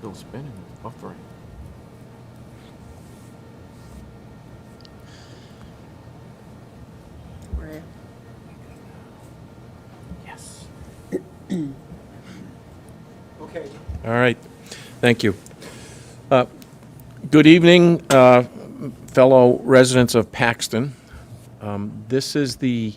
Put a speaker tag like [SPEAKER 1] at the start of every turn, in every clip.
[SPEAKER 1] Still spinning, buffering.
[SPEAKER 2] Right.
[SPEAKER 1] Yes.
[SPEAKER 3] Okay.
[SPEAKER 1] All right, thank you. Good evening, fellow residents of Paxton. This is the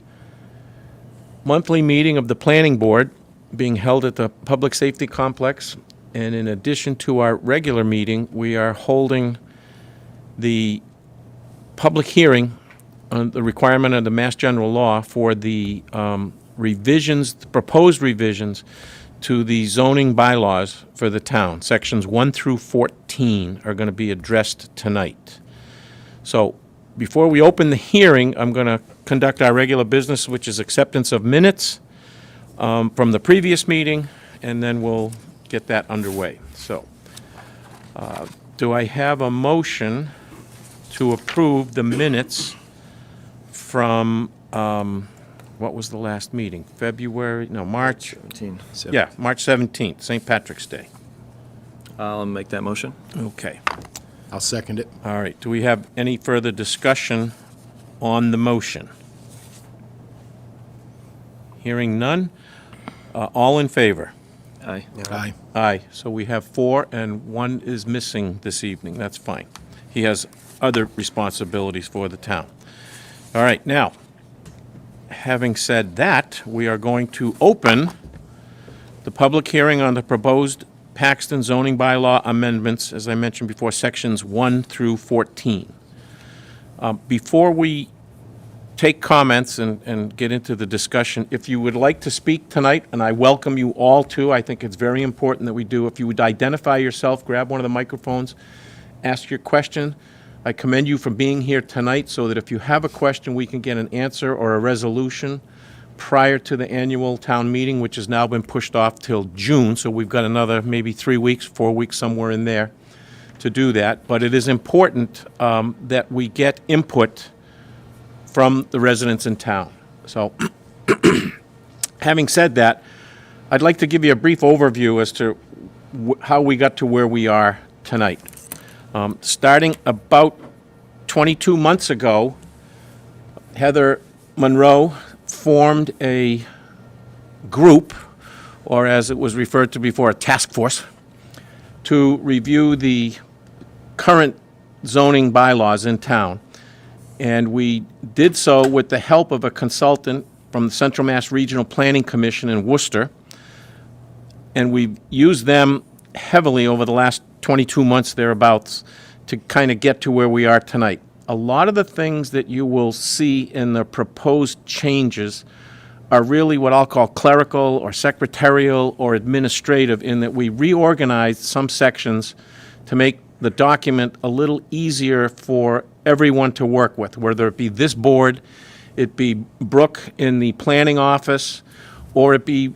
[SPEAKER 1] monthly meeting of the Planning Board being held at the Public Safety Complex. And in addition to our regular meeting, we are holding the public hearing on the requirement of the Mass General Law for the revisions, the proposed revisions to the zoning bylaws for the town. Sections 1 through 14 are going to be addressed tonight. So before we open the hearing, I'm going to conduct our regular business, which is acceptance of minutes from the previous meeting, and then we'll get that underway. So do I have a motion to approve the minutes from, what was the last meeting? March?
[SPEAKER 3] 17.
[SPEAKER 1] Yeah, March 17th, St. Patrick's Day.
[SPEAKER 3] I'll make that motion.
[SPEAKER 1] Okay.
[SPEAKER 4] I'll second it.
[SPEAKER 1] All right. Do we have any further discussion on the motion? Hearing none. All in favor?
[SPEAKER 3] Aye.
[SPEAKER 4] Aye.
[SPEAKER 1] Aye. So we have 4, and 1 is missing this evening. That's fine. He has other responsibilities for the town. All right. Now, having said that, we are going to open the public hearing on the proposed Paxton zoning bylaw amendments, as I mentioned before, sections 1 through 14. Before we take comments and get into the discussion, if you would like to speak tonight, and I welcome you all to, I think it's very important that we do, if you would identify yourself, grab one of the microphones, ask your question. I commend you for being here tonight so that if you have a question, we can get an answer or a resolution prior to the annual town meeting, which has now been pushed off till June. So we've got another maybe 3 weeks, 4 weeks, somewhere in there to do that. But it is important that we get input from the residents in town. So having said that, I'd like to give you a brief overview as to how we got to where we are tonight. Starting about 22 months ago, Heather Monroe formed a group, or as it was referred to before, a task force, to review the current zoning bylaws in town. And we did so with the help of a consultant from the Central Mass Regional Planning Commission in Worcester. And we've used them heavily over the last 22 months thereabouts to kind of get to where we are tonight. A lot of the things that you will see in the proposed changes are really what I'll call clerical or secretarial or administrative, in that we reorganized some sections to make the document a little easier for everyone to work with, whether it be this board, it be Brooke in the planning office, or it be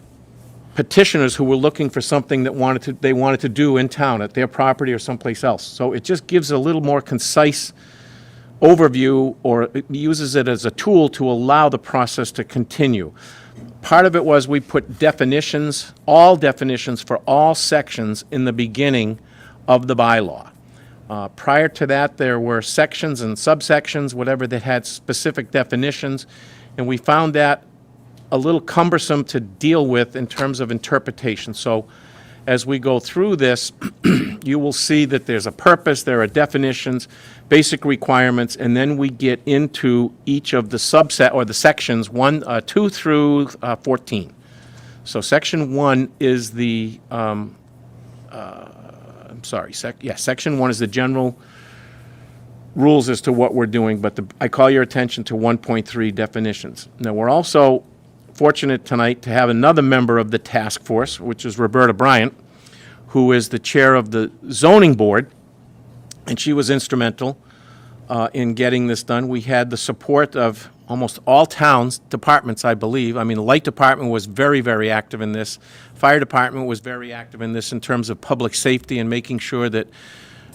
[SPEAKER 1] petitioners who were looking for something that they wanted to do in town at their property or someplace else. So it just gives a little more concise overview, or it uses it as a tool to allow the process to continue. Part of it was we put definitions, all definitions for all sections in the beginning of the bylaw. Prior to that, there were sections and subsections, whatever, that had specific definitions, and we found that a little cumbersome to deal with in terms of interpretation. So as we go through this, you will see that there's a purpose, there are definitions, basic requirements, and then we get into each of the subset or the sections 2 through 14. So section 1 is the section 1 is the general rules as to what we're doing, but I call your attention to 1.3 definitions. Now, we're also fortunate tonight to have another member of the task force, which is Roberta Bryant, who is the chair of the zoning board, and she was instrumental in getting this done. We had the support of almost all towns' departments, I believe. I mean, the light department was very, very active in this. Fire department was very active in this in terms of public safety and making sure that,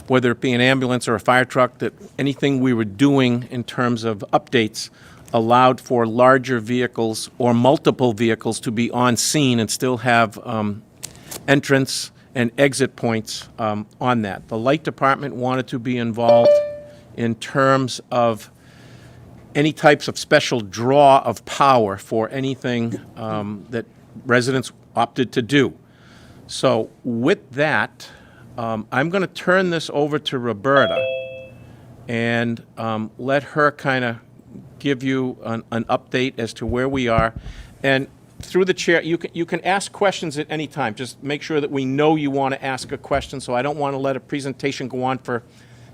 [SPEAKER 1] whether it be an ambulance or a fire truck, that anything we were doing in terms of updates allowed for larger vehicles or multiple vehicles to be on scene and still have entrance and exit points on that. The light department wanted to be involved in terms of any types of special draw of power for anything that residents opted to do. So with that, I'm going to turn this over to Roberta and let her kind of give you an update as to where we are. And through the chair, you can ask questions at any time. Just make sure that we know you want to ask a question, so I don't want to let a presentation go on for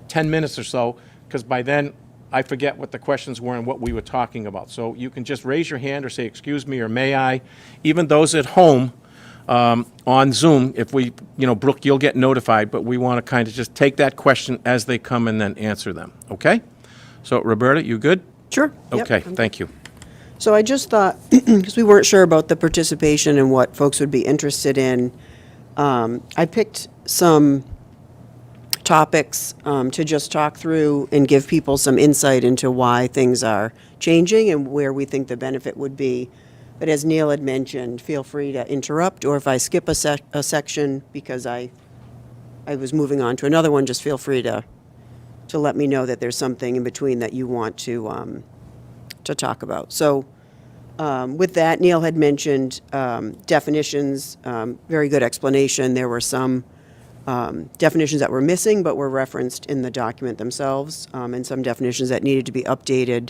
[SPEAKER 1] 10 minutes or so, because by then I forget what the questions were and what we were talking about. So you can just raise your hand or say, excuse me, or may I. Even those at home on Zoom, if we, Brooke, you'll get notified, but we want to kind of just take that question as they come and then answer them, okay? So Roberta, you good?
[SPEAKER 2] Sure. Yep,
[SPEAKER 1] Okay,
[SPEAKER 2] I'm good.
[SPEAKER 1] thank you.
[SPEAKER 2] So I just thought, because we weren't sure about the participation and what folks would be interested in, I picked some topics to just talk through and give people some insight into why things are changing and where we think the benefit would be. But as Neil had mentioned, feel free to interrupt, or if I skip a section because I was moving on to another one, just feel free to let me know that there's something in between that you want to talk about. So with that, Neil had mentioned definitions, very good explanation. There were some definitions that were missing but were referenced in the document themselves, and some definitions that needed to be updated,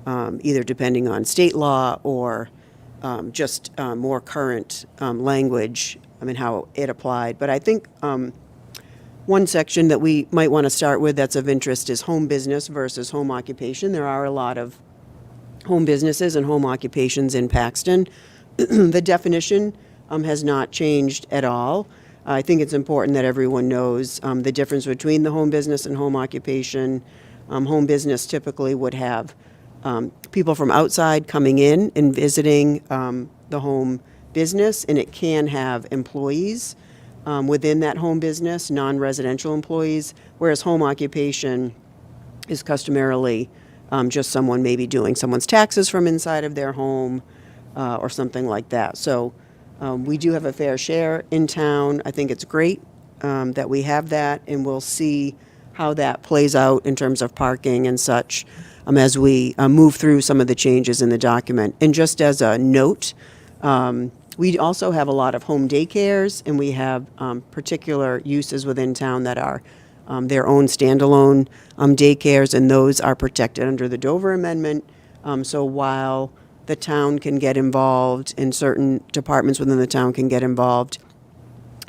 [SPEAKER 2] either depending on state law or just more current language, how it applied. But I think one section that we might want to start with that's of interest is home business versus home occupation. There are a lot of home businesses and home occupations in Paxton. The definition has not changed at all. I think it's important that everyone knows the difference between the home business and home occupation. Home business typically would have people from outside coming in and visiting the home business, and it can have employees within that home business, non-residential employees, whereas home occupation is customarily just someone maybe doing someone's taxes from inside of their home or something like that. So we do have a fair share in town. I think it's great that we have that, and we'll see how that plays out in terms of parking and such as we move through some of the changes in the document. And just as a note, we also have a lot of home daycares, and we have particular uses within town that are their own standalone daycares, and those are protected under the Dover Amendment. So while the town can get involved, and certain departments within the town can get involved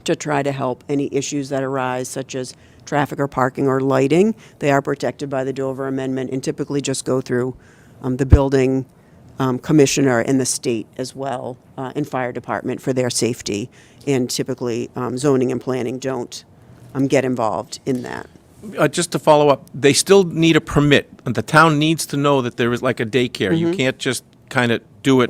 [SPEAKER 2] to try to help any issues that arise, such as traffic or parking or lighting, they are protected by the Dover Amendment and typically just go through the building commissioner and the state as well, and fire department for their safety. And typically zoning and planning don't get involved in that.
[SPEAKER 1] Just to follow up, they still need a permit. The town needs to know that there is like a daycare. You can't just kind of do it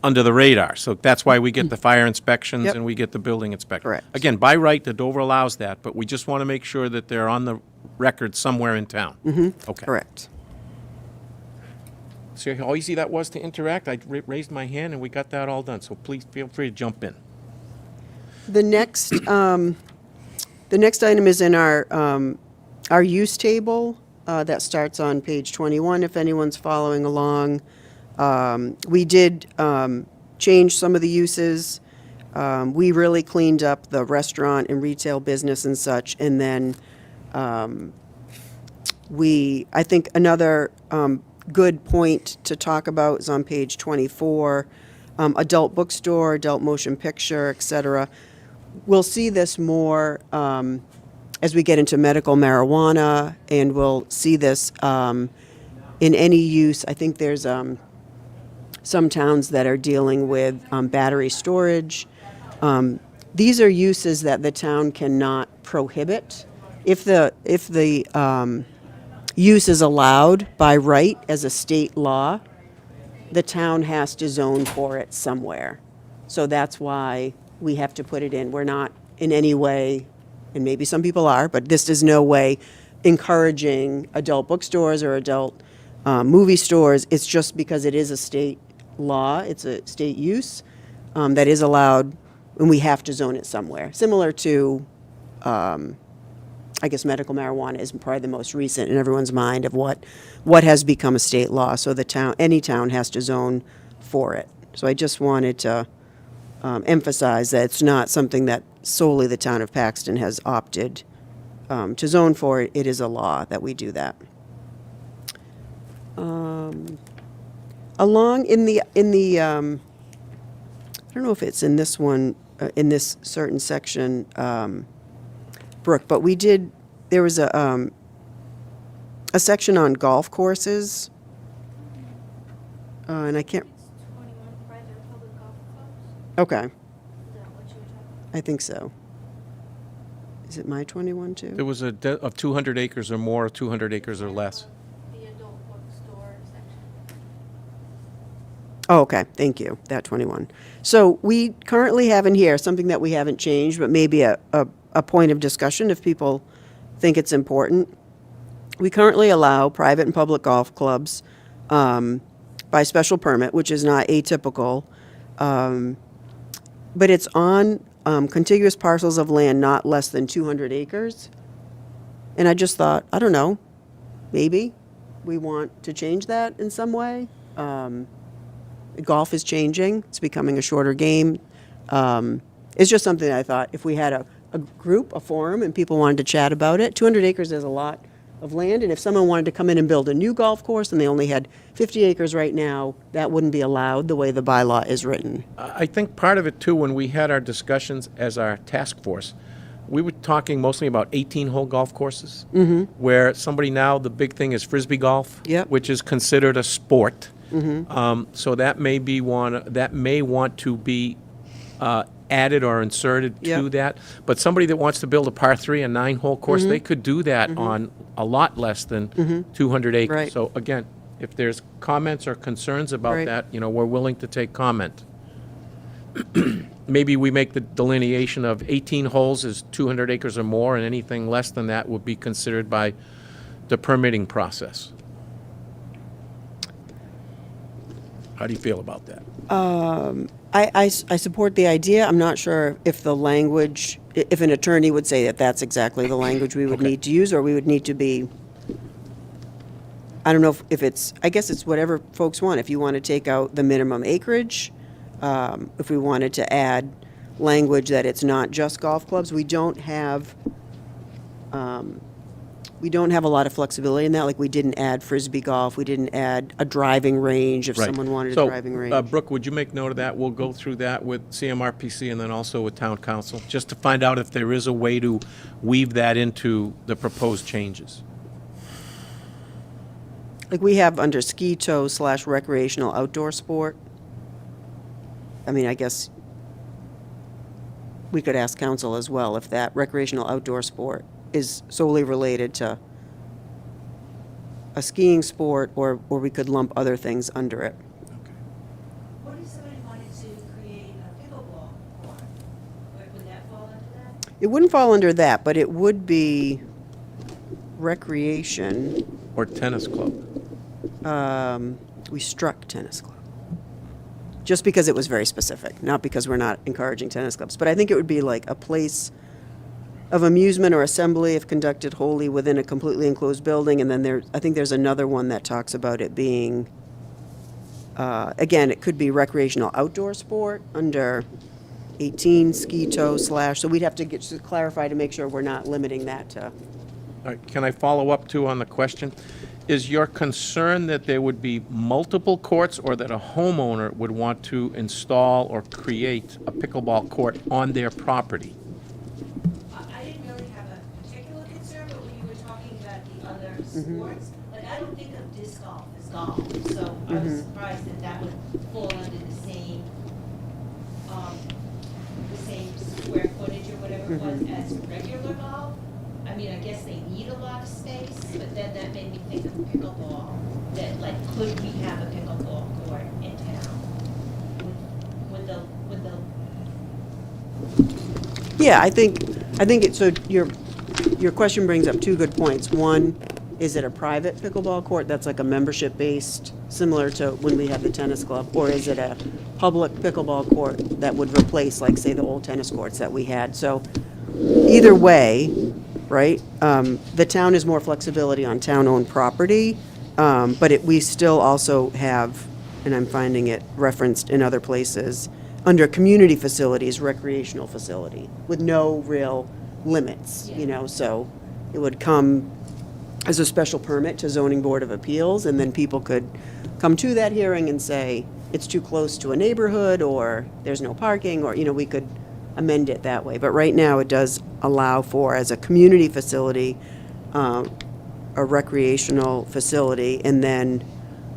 [SPEAKER 1] under the radar. So that's why we get the fire inspections
[SPEAKER 2] Yep.
[SPEAKER 1] and we get the building inspector.
[SPEAKER 2] Correct.
[SPEAKER 1] Again, by right, the Dover allows that, but we just want to make sure that they're on the record somewhere in town. Okay.
[SPEAKER 2] Correct.
[SPEAKER 1] See how easy that was to interact? I raised my hand and we got that all done, so please feel free to jump in.
[SPEAKER 2] The next item is in our use table that starts on page 21, if anyone's following along. We did change some of the uses. We really cleaned up the restaurant and retail business and such, and then I think another good point to talk about is on page 24, adult bookstore, adult motion picture, et cetera. We'll see this more as we get into medical marijuana, and we'll see this in any use. I think there's some towns that are dealing with battery storage. These are uses that the town cannot prohibit. If the use is allowed by right as a state law, the town has to zone for it somewhere. So that's why we have to put it in. We're not in any way, and maybe some people are, but this is no way encouraging adult bookstores or adult movie stores. It's just because it is a state law, it's a state use that is allowed and we have to zone it somewhere, similar to, I guess medical marijuana is probably the most recent in everyone's mind of what has become a state law. So any town has to zone for it. So I just wanted to emphasize that it's not something that solely the town of Paxton has opted to zone for. It is a law that we do that. Along in the I don't know if it's in this one, in this certain section, Brooke, but there was a section on golf courses, and I can't,
[SPEAKER 4] It's 21 private or public golf clubs.
[SPEAKER 2] okay,
[SPEAKER 4] Is that what you were talking
[SPEAKER 2] I think so. Is it my 21 too?
[SPEAKER 1] There was of 200 acres or more, 200 acres or less.
[SPEAKER 4] about? The adult bookstore section.
[SPEAKER 2] Oh, okay, thank you, that 21. So we currently have in here something that we haven't changed, but maybe a point of discussion if people think it's important. We currently allow private and public golf clubs by special permit, which is not atypical, but it's on contiguous parcels of land not less than 200 acres. And I just thought, I don't know, maybe we want to change that in some way. Golf is changing. It's becoming a shorter game. It's just something I thought if we had a group, a forum, and people wanted to chat about it. 200 acres is a lot of land, and if someone wanted to come in and build a new golf course and they only had 50 acres right now, that wouldn't be allowed the way the bylaw is written.
[SPEAKER 1] I think part of it too, when we had our discussions as our task force, we were talking mostly about 18-hole golf courses, where somebody now, the big thing is Frisbee golf,
[SPEAKER 2] Yep.
[SPEAKER 1] which is considered a sport. So that may want to be added or inserted to
[SPEAKER 2] Yep.
[SPEAKER 1] that. But somebody that wants to build a par 3, a 9-hole course, they could do that on a lot less than 200 acres.
[SPEAKER 2] Right.
[SPEAKER 1] So again, if there's comments or concerns about
[SPEAKER 2] Right.
[SPEAKER 1] that, we're willing to take comment. Maybe we make the delineation of 18 holes is 200 acres or more, and anything less than that would be considered by the permitting process. How do you feel about that?
[SPEAKER 2] I support the idea. I'm not sure if the language, if an attorney would say that that's exactly the language we would
[SPEAKER 1] Okay.
[SPEAKER 2] need to use, or we would need to be, I don't know if it's, I guess it's whatever folks want. If you want to take out the minimum acreage, if we wanted to add language that it's not just golf clubs, we don't have a lot of flexibility in that. Like, we didn't add Frisbee golf, we didn't add a driving range if
[SPEAKER 1] Right.
[SPEAKER 2] someone wanted
[SPEAKER 1] So,
[SPEAKER 2] a driving range.
[SPEAKER 1] Brooke, would you make note of that? We'll go through that with CMRPC and then also with Town Council, just to find out if there is a way to weave that into the proposed changes.
[SPEAKER 2] Like, we have under ski tow / recreational outdoor sport. I mean, I guess we could ask council as well if that recreational outdoor sport is solely related to a skiing sport, or we could lump other things under it.
[SPEAKER 5] What if somebody wanted to create a pickleball court? Would that fall under that?
[SPEAKER 2] It wouldn't fall under that, but it would be recreation.
[SPEAKER 1] Or tennis club.
[SPEAKER 2] We struck tennis club. Just because it was very specific, not because we're not encouraging tennis clubs. But I think it would be like a place of amusement or assembly if conducted wholly within a completely enclosed building. And then I think there's another one that talks about it being, again, it could be recreational outdoor sport under 18 ski tow / so we'd have to clarify to make sure we're not limiting that to.
[SPEAKER 1] All right, can I follow up too on the question? Is your concern that there would be multiple courts, or that a homeowner would want to install or create a pickleball court on their property?
[SPEAKER 5] I didn't really have a particular concern, but when you were talking about the other sports, like, I don't think of disc golf as golf, so I was surprised that that would fall under the same square footage or whatever it was as regular golf. I mean, I guess they need a lot of space, but then that made me think of pickleball, that, like, could we have a pickleball court in town? With the
[SPEAKER 2] Yeah, I think so your question brings up two good points. One, is it a private pickleball court that's like a membership-based, similar to when we had the tennis club? Or is it a public pickleball court that would replace, like, say, the old tennis courts that we had? So either way, right, the town has more flexibility on town-owned property, but we still also have, and I'm finding it referenced in other places, under community facilities, recreational facility, with no real limits, you know, so it would come as a special permit to zoning board of appeals, and then people could come to that hearing and say, it's too close to a neighborhood, or there's no parking, or, you know, we could amend it that way. But right now, it does allow for, as a community facility, a recreational facility, and then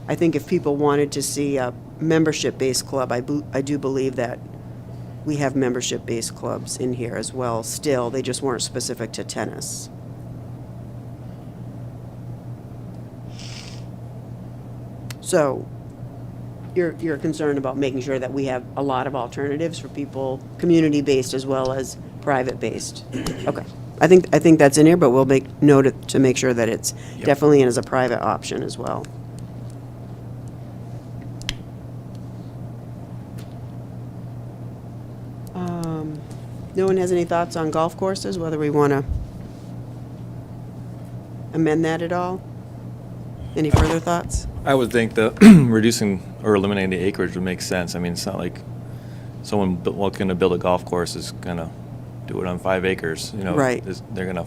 [SPEAKER 2] I think if people wanted to see a membership-based club, I do believe that we have membership-based clubs in here as well still. They just weren't specific to tennis. So you're concerned about making sure that we have a lot of alternatives for people, community-based as well as private-based. Okay. I think that's in here, but we'll make note to make sure that it's definitely in as a private option as well. No one has any thoughts on golf courses, whether we want to amend that at all? Any further thoughts?
[SPEAKER 3] I would think that reducing or eliminating the acreage would make sense. I mean, it's not like someone looking to build a golf course is going to do it on 5 acres. You know,
[SPEAKER 2] Right.
[SPEAKER 3] They're going to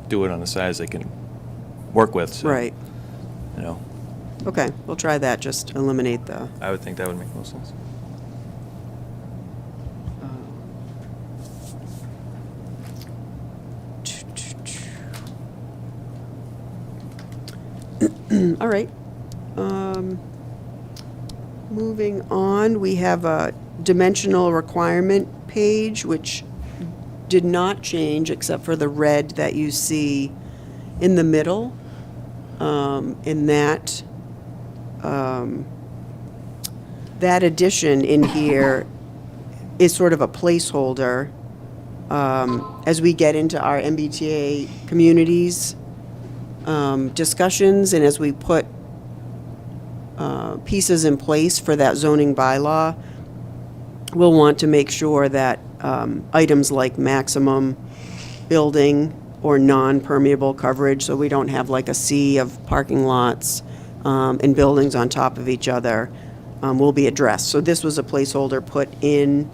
[SPEAKER 3] do it on the size they can work with. So,
[SPEAKER 2] Right.
[SPEAKER 3] You know,
[SPEAKER 2] Okay, we'll try that, just eliminate the,
[SPEAKER 3] I would think that would make most sense.
[SPEAKER 2] all right. Moving on, we have a dimensional requirement page, which did not change except for the red that you see in the middle. In that, that addition in here is sort of a placeholder. As we get into our MBTA communities discussions, and as we put pieces in place for that zoning bylaw, we'll want to make sure that items like maximum building or non-permeable coverage, so we don't have like a sea of parking lots and buildings on top of each other, will be addressed. So this was a placeholder put in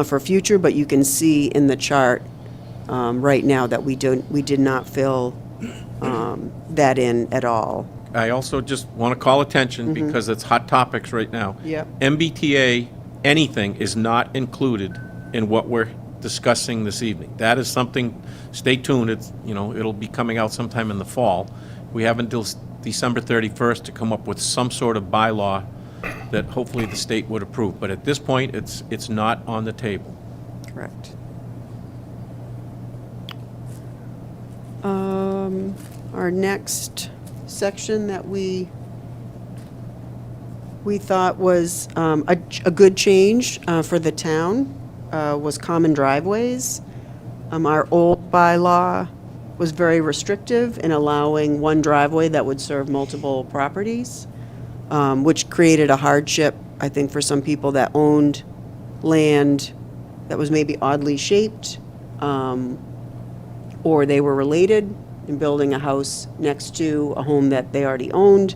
[SPEAKER 2] for future, but you can see in the chart right now that we did not fill that in at all.
[SPEAKER 1] I also just want to call attention, because it's hot topics right now.
[SPEAKER 2] Yep.
[SPEAKER 1] MBTA, anything is not included in what we're discussing this evening. That is something, stay tuned, it's, you know, it'll be coming out sometime in the fall. We have until December 31st to come up with some sort of bylaw that hopefully the state would approve. But at this point, it's not on the table.
[SPEAKER 2] Correct. Our next section that we thought was a good change for the town was common driveways. Our old bylaw was very restrictive in allowing one driveway that would serve multiple properties, which created a hardship, I think, for some people that owned land that was maybe oddly shaped, or they were related in building a house next to a home that they already owned.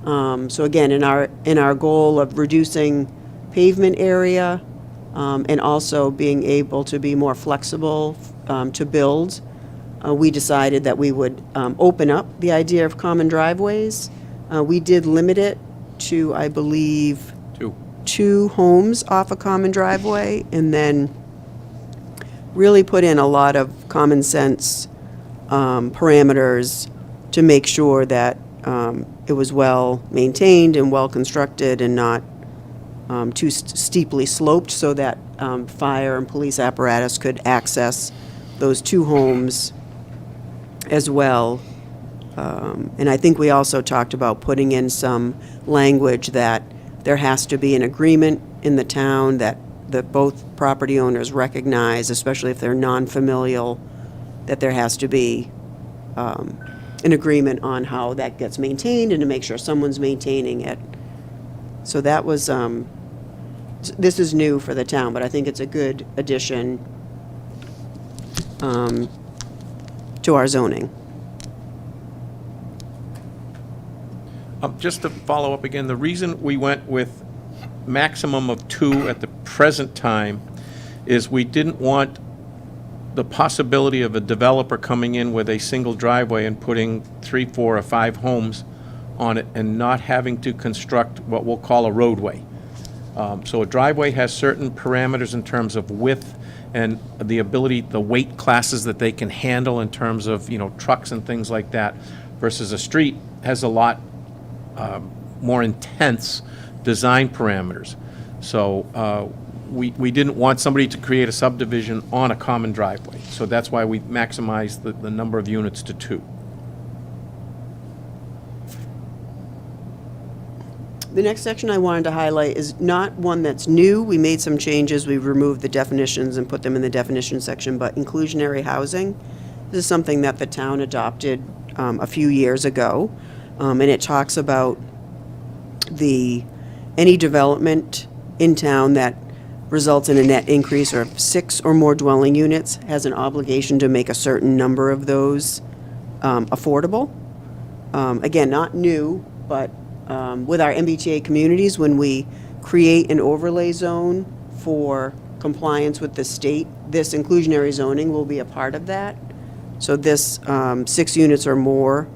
[SPEAKER 2] So again, in our goal of reducing pavement area and also being able to be more flexible to build, we decided that we would open up the idea of common driveways. We did limit it to, I believe, 2 homes off a common driveway, and then really put in a lot of common sense parameters to make sure that it was well maintained and well constructed and not too steeply sloped, so that fire and police apparatus could access those 2 homes as well. And I think we also talked about putting in some language that there has to be an agreement in the town that both property owners recognize, especially if they're non-familial, that there has to be an agreement on how that gets maintained and to make sure someone's maintaining it. So that was, this is new for the town, but I think it's a good addition to our zoning.
[SPEAKER 1] Just to follow up again, the reason we went with maximum of 2 at the present time is we didn't want the possibility of a developer coming in with a single driveway and putting 3, 4, or 5 homes on it and not having to construct what we'll call a roadway. So a driveway has certain parameters in terms of width and the ability, the weight classes that they can handle in terms of, trucks and things like that, versus a street has a lot more intense design parameters. So we didn't want somebody to create a subdivision on a common driveway. So that's why we maximized the number of units to 2.
[SPEAKER 2] The next section I wanted to highlight is not one that's new. We made some changes. We removed the definitions and put them in the definition section, but inclusionary housing. This is something that the town adopted a few years ago, and it talks about any development in town that results in a net increase of 6 or more dwelling units has an obligation to make a certain number of those affordable. Again, not new, but with our MBTA communities, when we create an overlay zone for compliance with the state, this inclusionary zoning will be a part of that. So this 6 units or more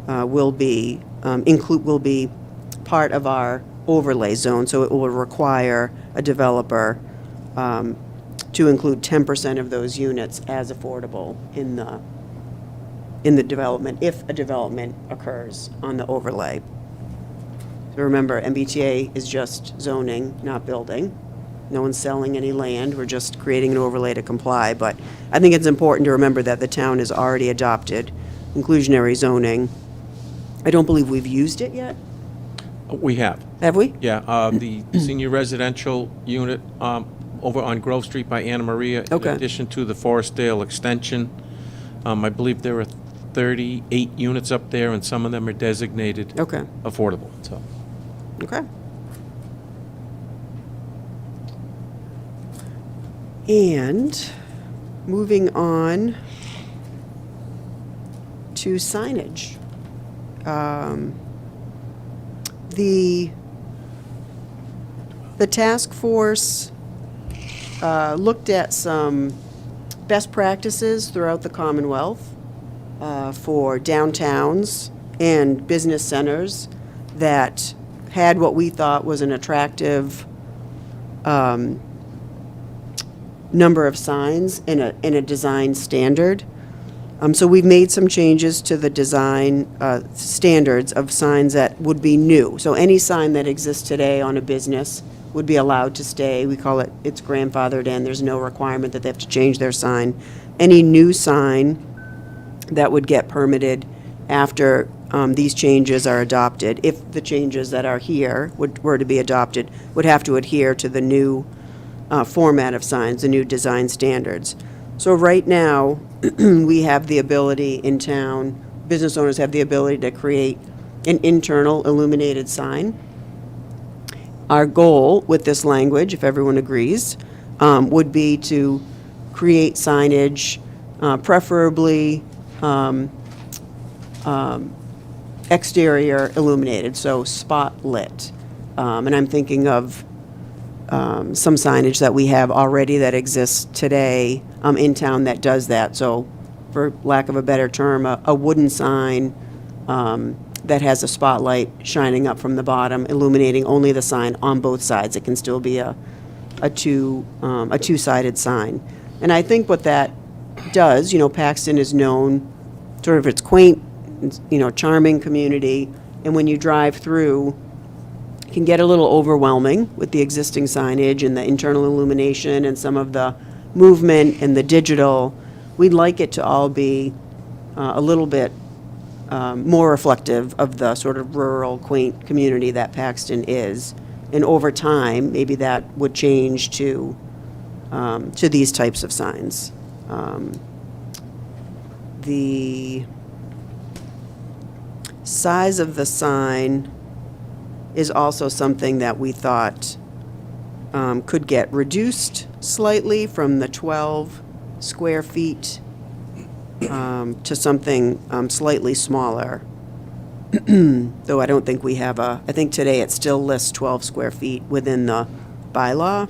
[SPEAKER 2] will be part of our overlay zone. So it will require a developer to include 10% of those units as affordable in the development, if a development occurs on the overlay. So remember, MBTA is just zoning, not building. No one's selling any land, we're just creating an overlay to comply. But I think it's important to remember that the town has already adopted inclusionary zoning. I don't believe we've used it yet.
[SPEAKER 1] We have.
[SPEAKER 2] Have we?
[SPEAKER 1] Yeah, the senior residential unit over on Grove Street by Anna Maria, in
[SPEAKER 2] Okay.
[SPEAKER 1] addition to the Forestdale extension. I believe there are 38 units up there, and some of them are designated
[SPEAKER 2] Okay,
[SPEAKER 1] affordable, so.
[SPEAKER 2] okay. And moving on to signage. The task force looked at some best practices throughout the Commonwealth for downtowns and business centers that had what we thought was an attractive number of signs in a design standard. So we've made some changes to the design standards of signs that would be new. So any sign that exists today on a business would be allowed to stay. We call it's grandfathered in. There's no requirement that they have to change their sign. Any new sign that would get permitted after these changes are adopted, if the changes that are here were to be adopted, would have to adhere to the new format of signs, the new design standards. So right now, we have the ability in town, business owners have the ability to create an internal illuminated sign. Our goal with this language, if everyone agrees, would be to create signage, preferably exterior illuminated, so spot lit. And I'm thinking of some signage that we have already that exists today in town that does that. So, for lack of a better term, a wooden sign that has a spotlight shining up from the bottom, illuminating only the sign on both sides. It can still be a two-sided sign. And I think what that does, Paxton is known sort of its quaint, charming community, and when you drive through, it can get a little overwhelming with the existing signage and the internal illumination and some of the movement and the digital. We'd like it to all be a little bit more reflective of the sort of rural, quaint community that Paxton is. And over time, maybe that would change to these types of signs. size of the sign is also something that we thought could get reduced slightly from the 12 square feet to something slightly smaller. Though I don't think we have I think today it still lists 12 square feet within the bylaw.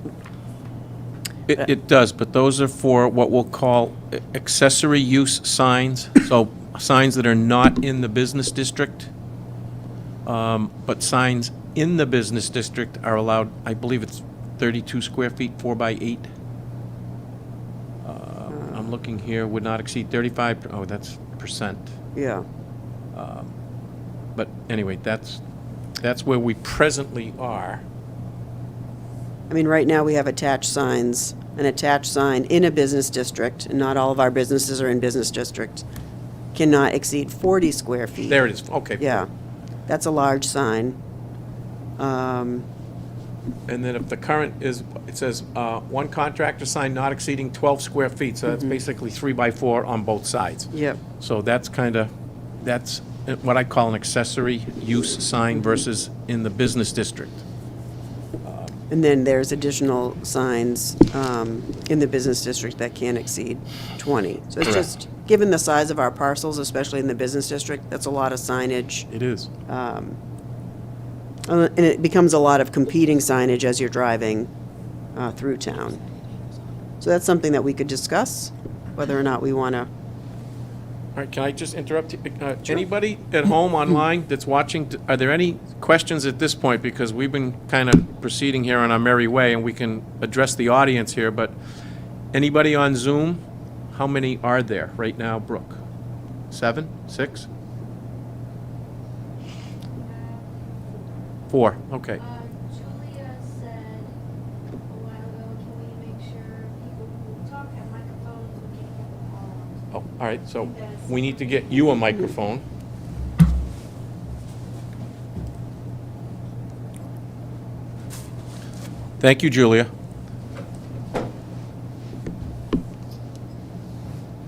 [SPEAKER 1] It does, but those are for what we'll call accessory use signs, so signs that are not in the business district. But signs in the business district are allowed, I believe it's 32 square feet, 4 by 8. I'm looking here, would not exceed 35, oh, that's percent.
[SPEAKER 2] Yeah.
[SPEAKER 1] But anyway, that's where we presently are.
[SPEAKER 2] I mean, right now we have attached signs. An attached sign in a business district, and not all of our businesses are in business districts, cannot exceed 40 square feet.
[SPEAKER 1] There it is, okay.
[SPEAKER 2] Yeah, that's a large sign.
[SPEAKER 1] And then if the current is, it says, one contractor sign not exceeding 12 square feet, so that's basically 3 by 4 on both sides.
[SPEAKER 2] Yep.
[SPEAKER 1] So that's what I call an accessory use sign versus in the business district.
[SPEAKER 2] And then there's additional signs in the business district that can't exceed 20. So it's
[SPEAKER 1] Correct.
[SPEAKER 2] just, given the size of our parcels, especially in the business district, that's a lot of signage.
[SPEAKER 1] It is.
[SPEAKER 2] And it becomes a lot of competing signage as you're driving through town. So that's something that we could discuss, whether or not we want to.
[SPEAKER 1] All right, can I just interrupt you? Anybody at home online that's watching, are there any questions at this point? Because we've been kind of proceeding here on our merry way, and we can address the audience here, but anybody on Zoom? How many are there right now, Brooke? 7, 6? 4, okay.
[SPEAKER 4] Julia said a while ago, can we make sure people who talk have microphones, we can't get them all on.
[SPEAKER 1] Oh, all right, so we need to get you a microphone. Thank you, Julia.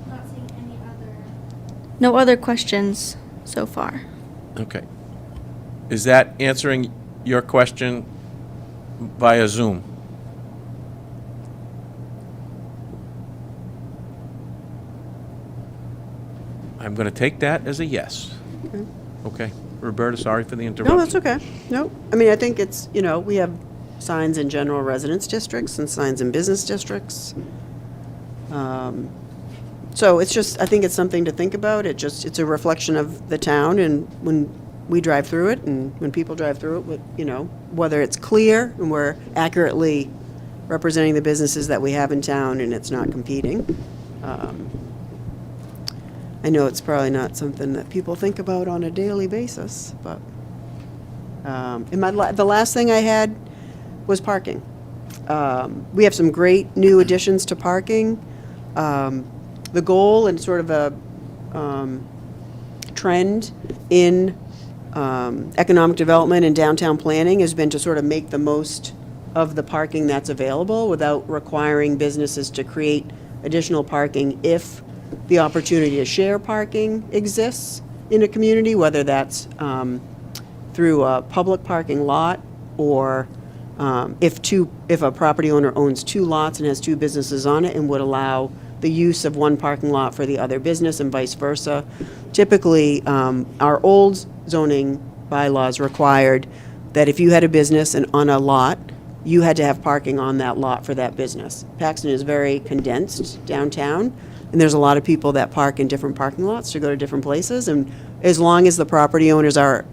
[SPEAKER 4] Not seeing any other. No other questions so far.
[SPEAKER 1] Okay. Is that answering your question via Zoom? I'm going to take that as a yes. Okay. Roberta, sorry for the interruption.
[SPEAKER 2] No, that's okay. No, I mean, I think it's, we have signs in general residence districts and signs in business districts. So it's just, I think it's something to think about. It's a reflection of the town, and when we drive through it, and when people drive through it, whether it's clear and we're accurately representing the businesses that we have in town and it's not competing. I know it's probably not something that people think about on a daily basis, but, the last thing I had was parking. We have some great new additions to parking. The goal and sort of a trend in economic development and downtown planning has been to sort of make the most of the parking that's available without requiring businesses to create additional parking if the opportunity to share parking exists in a community, whether that's through a public parking lot or if a property owner owns 2 lots and has 2 businesses on it and would allow the use of one parking lot for the other business and vice versa. Typically, our old zoning bylaws required that if you had a business and on a lot, you had to have parking on that lot for that business. Paxton is very condensed downtown, and there's a lot of people that park in different parking lots to go to different places, and as long as the property owners are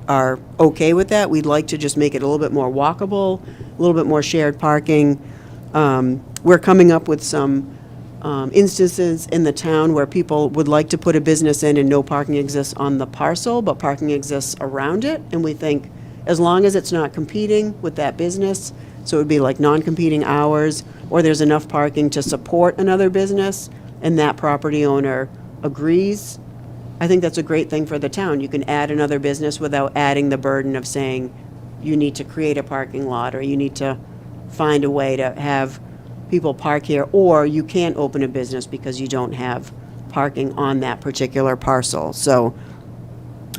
[SPEAKER 2] okay with that, we'd like to just make it a little bit more walkable, a little bit more shared parking. We're coming up with some instances in the town where people would like to put a business in and no parking exists on the parcel, but parking exists around it, and we think as long as it's not competing with that business, so it would be like non-competing hours, or there's enough parking to support another business, and that property owner agrees, I think that's a great thing for the town. You can add another business without adding the burden of saying you need to create a parking lot, or you need to find a way to have people park here, or you can't open a business because you don't have parking on that particular parcel. So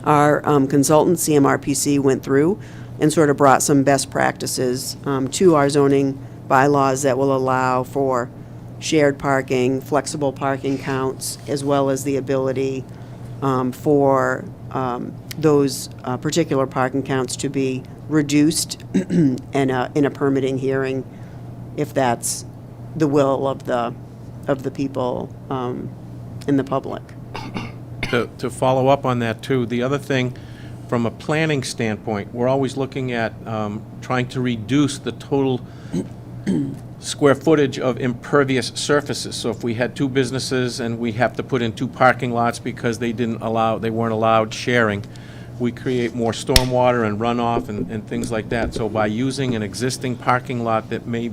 [SPEAKER 2] our consultant, CMRPC, went through and sort of brought some best practices to our zoning bylaws that will allow for shared parking, flexible parking counts, as well as the ability for those particular parking counts to be reduced in a permitting hearing, if that's the will of the people in the public.
[SPEAKER 1] To follow up on that too, the other thing, from a planning standpoint, we're always looking at trying to reduce the total square footage of impervious surfaces. So if we had two businesses and we have to put in two parking lots because they weren't allowed sharing, we create more stormwater and runoff and things like that. So by using an existing parking lot that may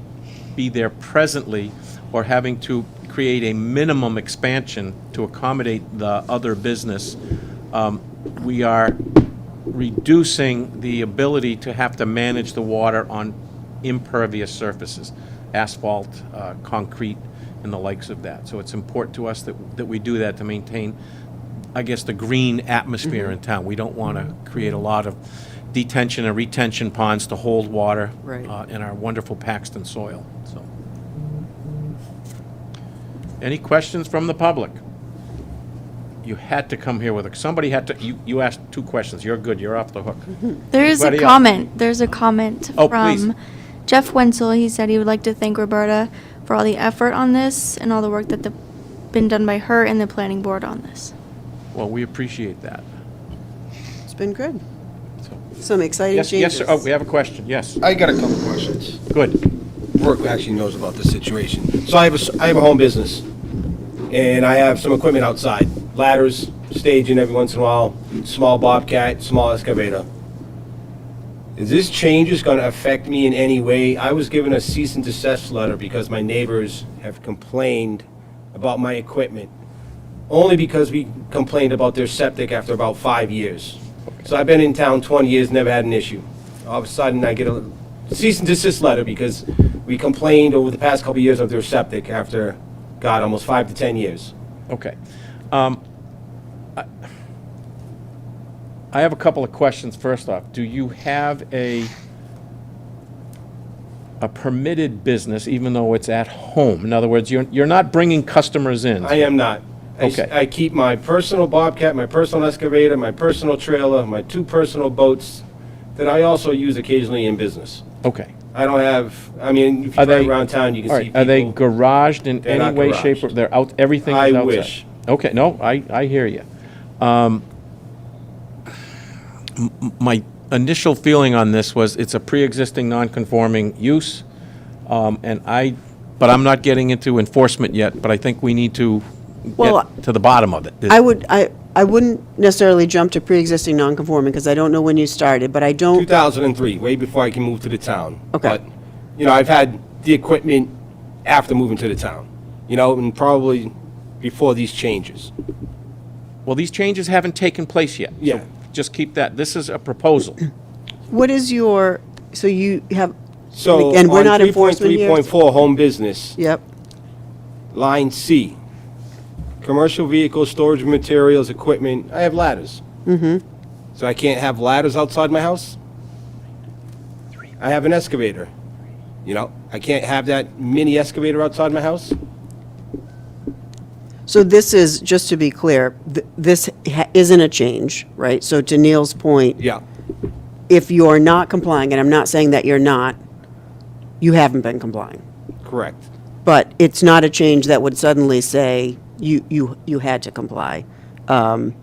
[SPEAKER 1] be there presently, or having to create a minimum expansion to accommodate the other business, we are reducing the ability to have to manage the water on impervious surfaces, asphalt, concrete, and the likes of that. So it's important to us that we do that to maintain, I guess, the green atmosphere in town. We don't want to create a lot of detention and retention ponds to hold water
[SPEAKER 2] Right.
[SPEAKER 1] in our wonderful Paxton soil. So, any questions from the public? You had to come here with somebody had to. You asked two questions. You're good. You're off the hook.
[SPEAKER 6] There is a
[SPEAKER 1] Anybody else?
[SPEAKER 6] comment. There's a comment
[SPEAKER 1] Oh, please.
[SPEAKER 6] from Jeff Wenzel. He said he would like to thank Roberta for all the effort on this and all the work that been done by her and the planning board on this.
[SPEAKER 1] Well, we appreciate that.
[SPEAKER 2] It's been good.
[SPEAKER 1] So,
[SPEAKER 2] Some exciting
[SPEAKER 1] yes,
[SPEAKER 2] changes.
[SPEAKER 1] yes, sir. Oh, we have a question. Yes.
[SPEAKER 7] I got a couple questions.
[SPEAKER 1] Good.
[SPEAKER 7] Brooke actually knows about the situation. So I have a home business, and I have some equipment outside. Ladders, staging every once in a while, small bobcat, small excavator. Is this change is going to affect me in any way? I was given a cease and desist letter because my neighbors have complained about my equipment, only because we complained about their septic after about 5 years. So I've been in town 20 years, never had an issue. All of a sudden, I get a cease and desist letter because we complained over the past couple of years of their septic after, God, almost 5 to 10 years.
[SPEAKER 1] Okay. I have a couple of questions. First off, do you have a permitted business even though it's at home? In other words, you're not bringing customers in.
[SPEAKER 7] I am not.
[SPEAKER 1] Okay.
[SPEAKER 7] I keep my personal bobcat, my personal excavator, my personal trailer, my 2 personal boats that I also use occasionally in business.
[SPEAKER 1] Okay.
[SPEAKER 7] I don't have, I mean, if
[SPEAKER 1] Are
[SPEAKER 7] you drive
[SPEAKER 1] they-
[SPEAKER 7] around town, you can
[SPEAKER 1] All
[SPEAKER 7] see
[SPEAKER 1] right.
[SPEAKER 7] people.
[SPEAKER 1] Are they garaged in
[SPEAKER 7] They're
[SPEAKER 1] any
[SPEAKER 7] not
[SPEAKER 1] way, shape, or
[SPEAKER 7] garaged.
[SPEAKER 1] they're out? Everything
[SPEAKER 7] I
[SPEAKER 1] is outside.
[SPEAKER 7] wish.
[SPEAKER 1] Okay. No, I hear you. My initial feeling on this was it's a pre-existing non-conforming use, but I'm not getting into enforcement yet. But I think we need to
[SPEAKER 2] Well,
[SPEAKER 1] get to the bottom of it.
[SPEAKER 2] I wouldn't necessarily jump to pre-existing non-conforming, because I don't know when you started, but I don't,
[SPEAKER 7] 2003, way before I can move to the town.
[SPEAKER 2] Okay.
[SPEAKER 7] But, you know, I've had the equipment after moving to the town, you know, and probably before these changes.
[SPEAKER 1] Well, these changes haven't taken place yet.
[SPEAKER 7] Yeah.
[SPEAKER 1] So just keep that. This is a proposal.
[SPEAKER 2] what is your, so you have,
[SPEAKER 7] So
[SPEAKER 2] and we're
[SPEAKER 7] on
[SPEAKER 2] not enforcement here?
[SPEAKER 7] 3.3.4, home business,
[SPEAKER 2] Yep,
[SPEAKER 7] line C, commercial vehicles, storage of materials, equipment, I have ladders. Mm-hmm. So I can't have ladders outside my house? I have an excavator, you know, I can't have that mini excavator outside my house?
[SPEAKER 2] so this is, just to be clear, this isn't a change, right? So to Neil's point,
[SPEAKER 7] Yeah,
[SPEAKER 2] if you're not complying, and I'm not saying that you're not, you haven't been complying.
[SPEAKER 7] correct.
[SPEAKER 2] But it's not a change that would suddenly say you had to comply. But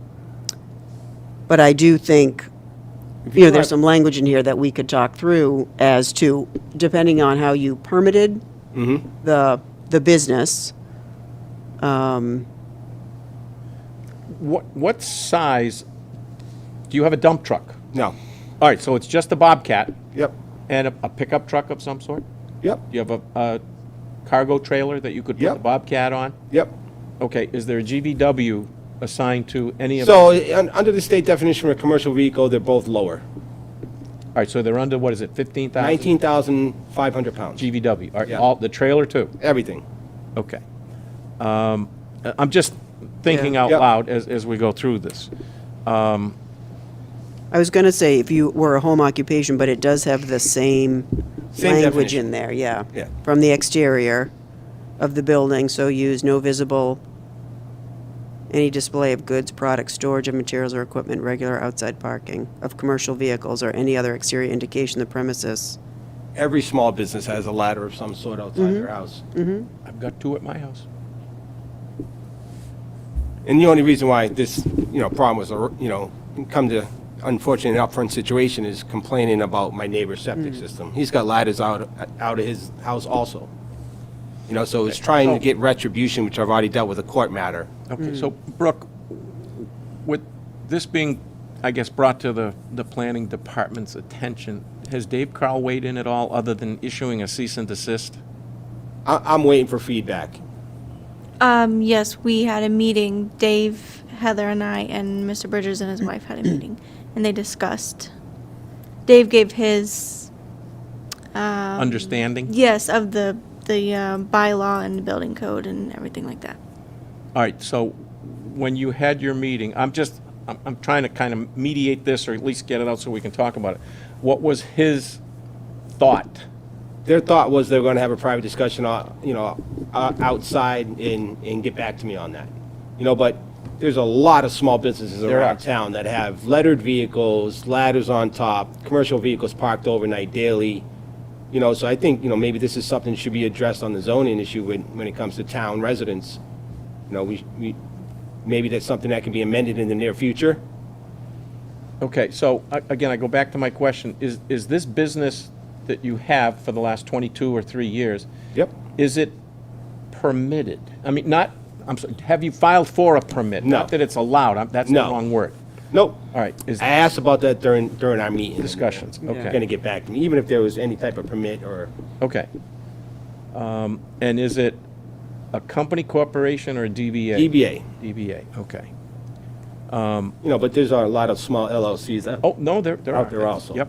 [SPEAKER 2] I do think, you know, there's some language in here that we could talk through as to, depending on how you permitted the business.
[SPEAKER 1] What size? Do you have a dump truck?
[SPEAKER 7] No,
[SPEAKER 1] All right, so it's just a Bobcat
[SPEAKER 7] yep,
[SPEAKER 1] and a pickup truck of some sort?
[SPEAKER 7] yep,
[SPEAKER 1] Do you have a cargo trailer that you could put
[SPEAKER 7] Yep.
[SPEAKER 1] the Bobcat on?
[SPEAKER 7] yep.
[SPEAKER 1] Okay, is there a GVW assigned to any of?
[SPEAKER 7] So, under the state definition of a commercial vehicle, they're both lower.
[SPEAKER 1] All right, so they're under, what is it, 15,000?
[SPEAKER 7] 19,500 pounds.
[SPEAKER 1] GVW, all right,
[SPEAKER 7] Yeah.
[SPEAKER 1] all, the trailer too?
[SPEAKER 7] Everything.
[SPEAKER 1] Okay. I'm just thinking
[SPEAKER 2] Yeah.
[SPEAKER 1] out
[SPEAKER 7] Yep.
[SPEAKER 1] loud as we go through this.
[SPEAKER 2] I was gonna say, if you were a home occupation, but it does have the same
[SPEAKER 7] Same
[SPEAKER 2] language
[SPEAKER 7] definition.
[SPEAKER 2] in there, yeah.
[SPEAKER 7] Yeah.
[SPEAKER 2] From the exterior of the building, so use no visible, any display of goods, products, storage of materials or equipment, regular outside parking of commercial vehicles, or any other exterior indication of the premises.
[SPEAKER 7] Every small business has a ladder of some sort outside their house.
[SPEAKER 1] I've got two at my house.
[SPEAKER 7] And the only reason why this, problem was, come to unfortunate upfront situation is complaining about my neighbor's septic system. He's got ladders out of his house also. So it's trying to get retribution, which I've already dealt with a court matter.
[SPEAKER 1] Okay, so Brooke, with this being, I guess, brought to the planning department's attention, has Dave Carl weighed in at all, other than issuing a cease and desist?
[SPEAKER 7] I'm waiting for feedback.
[SPEAKER 6] Yes, we had a meeting. Dave, Heather, and I, and Mr. Bridges and his wife had a meeting, and they discussed. Dave gave his
[SPEAKER 1] Understanding?
[SPEAKER 6] yes of the bylaw and the building code and everything like that.
[SPEAKER 1] All right, so when you had your meeting, I'm trying to kind of mediate this, or at least get it out so we can talk about it. What was his thought?
[SPEAKER 7] Their thought was they were going to have a private discussion, outside and get back to me on that. But there's a lot of small businesses
[SPEAKER 1] There
[SPEAKER 7] around
[SPEAKER 1] are.
[SPEAKER 7] town that have lettered vehicles, ladders on top, commercial vehicles parked overnight daily. So I think, maybe this is something that should be addressed on the zoning issue when it comes to town residents. Maybe that's something that can be amended in the near future.
[SPEAKER 1] Okay, so again, I go back to my question. Is this business that you have for the last 22 or 3 years,
[SPEAKER 7] Yep.
[SPEAKER 1] is it permitted? I mean, I'm sorry, have you filed for a permit?
[SPEAKER 7] No.
[SPEAKER 1] Not that it's allowed, that's the
[SPEAKER 7] No.
[SPEAKER 1] wrong word.
[SPEAKER 7] Nope.
[SPEAKER 1] All right, is
[SPEAKER 7] I asked about that during our meeting.
[SPEAKER 1] discussions,
[SPEAKER 7] They're
[SPEAKER 1] okay.
[SPEAKER 7] going to get back to me, even if there was any type of permit or,
[SPEAKER 1] Okay. And is it a company, corporation, or a DBA?
[SPEAKER 7] DBA.
[SPEAKER 1] DBA, okay.
[SPEAKER 7] But there's a lot of small LLCs that
[SPEAKER 1] Oh, no, there are.
[SPEAKER 7] out there also.
[SPEAKER 1] Yep.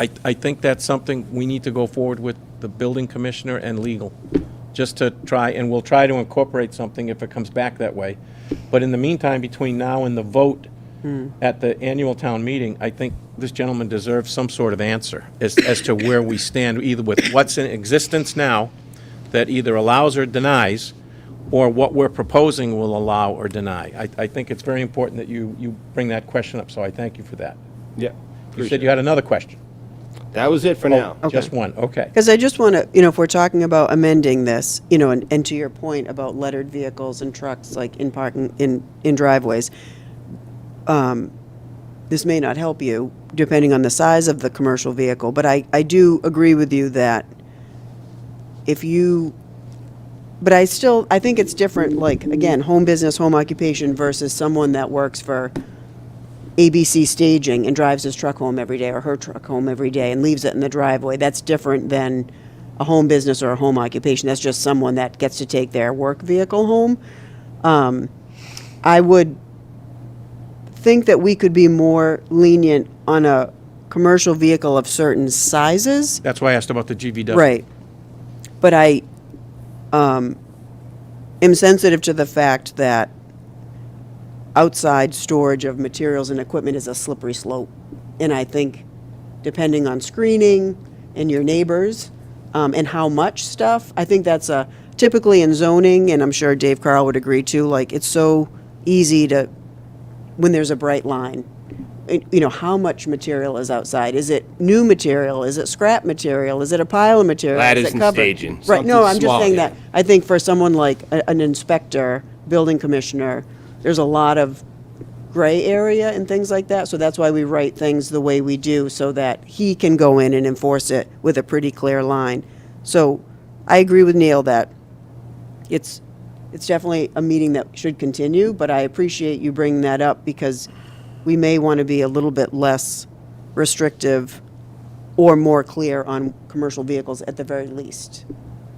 [SPEAKER 1] I think that's something we need to go forward with the building commissioner and legal, just to try, and we'll try to incorporate something if it comes back that way. But in the meantime, between now and the vote at the annual town meeting, I think this gentleman deserves some sort of answer as to where we stand, either with what's in existence now that either allows or denies, or what we're proposing will allow or deny. I think it's very important that you bring that question up, so I thank you for that.
[SPEAKER 7] Yeah.
[SPEAKER 1] You said you had another question?
[SPEAKER 7] That was it for now.
[SPEAKER 1] Just one, okay.
[SPEAKER 2] Because I just want to, if we're talking about amending this, and to your point about lettered vehicles and trucks, like in parking, in driveways, this may not help you, depending on the size of the commercial vehicle, but I do agree with you that but I think it's different, like, again, home business, home occupation versus someone that works for ABC Staging and drives his truck home every day or her truck home every day and leaves it in the driveway. That's different than a home business or a home occupation. That's just someone that gets to take their work vehicle home. I would think that we could be more lenient on a commercial vehicle of certain sizes.
[SPEAKER 1] That's why I asked about the GVW.
[SPEAKER 2] Right. But I am sensitive to the fact that outside storage of materials and equipment is a slippery slope. And I think depending on screening and your neighbors, and how much stuff, I think that's typically in zoning, and I'm sure Dave Carl would agree too, like, it's so easy to, when there's a bright line, how much material is outside? Is it new material? Is it scrap material? Is it a pile of material? Is
[SPEAKER 7] Ladders
[SPEAKER 2] it
[SPEAKER 7] and
[SPEAKER 2] covered?
[SPEAKER 7] staging,
[SPEAKER 2] Right, no,
[SPEAKER 7] something
[SPEAKER 2] I'm just
[SPEAKER 7] small,
[SPEAKER 2] saying
[SPEAKER 7] yeah.
[SPEAKER 2] that, I think for someone like an inspector, building commissioner, there's a lot of gray area and things like that, so that's why we write things the way we do, so that he can go in and enforce it with a pretty clear line. So I agree with Neil that it's definitely a meeting that should continue, but I appreciate you bringing that up because we may want to be a little bit less restrictive or more clear on commercial vehicles at the very least.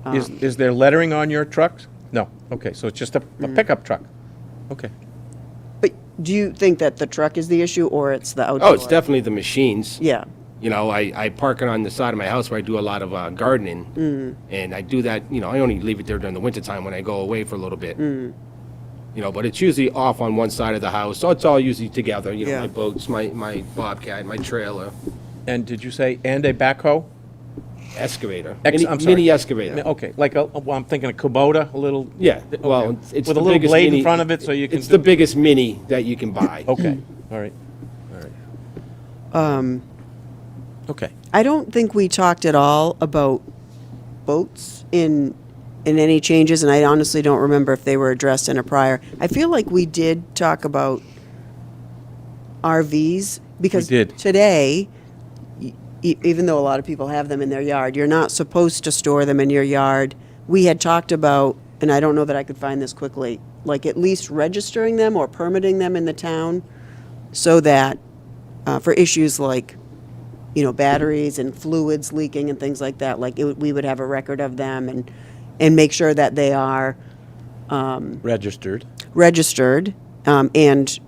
[SPEAKER 1] Is there lettering on your trucks? No, okay, so it's just a pickup truck? Okay.
[SPEAKER 2] But do you think that the truck is the issue or it's the outdoor?
[SPEAKER 7] Oh, it's definitely the machines.
[SPEAKER 2] Yeah.
[SPEAKER 7] I park it on the side of my house where I do a lot of gardening. And I do that, I only leave it there during the wintertime when I go away for a little bit. But it's usually off on one side of the house, so it's all usually together,
[SPEAKER 2] Yeah.
[SPEAKER 7] my boats, my bobcat, my trailer,
[SPEAKER 1] And did you say, and a backhoe?
[SPEAKER 7] excavator.
[SPEAKER 1] I'm sorry.
[SPEAKER 7] Mini excavator.
[SPEAKER 1] Okay, like, well, I'm thinking a Kubota, a little.
[SPEAKER 7] Yeah,
[SPEAKER 1] Okay.
[SPEAKER 7] well, it's
[SPEAKER 1] With
[SPEAKER 7] the
[SPEAKER 1] a little
[SPEAKER 7] biggest
[SPEAKER 1] blade in
[SPEAKER 7] mini-
[SPEAKER 1] front of it, so you can.
[SPEAKER 7] It's the biggest mini that you can buy.
[SPEAKER 1] Okay, all right, okay.
[SPEAKER 2] I don't think we talked at all about boats in any changes, and I honestly don't remember if they were addressed in a prior. I feel like we did talk about RVs, because
[SPEAKER 1] did.
[SPEAKER 2] today, even though a lot of people have them in their yard, you're not supposed to store them in your yard. We had talked about, and I don't know that I could find this quickly, like at least registering them or permitting them in the town so that, for issues like, batteries and fluids leaking and things like that, like we would have a record of them and make sure that they are
[SPEAKER 1] Registered.
[SPEAKER 2] registered and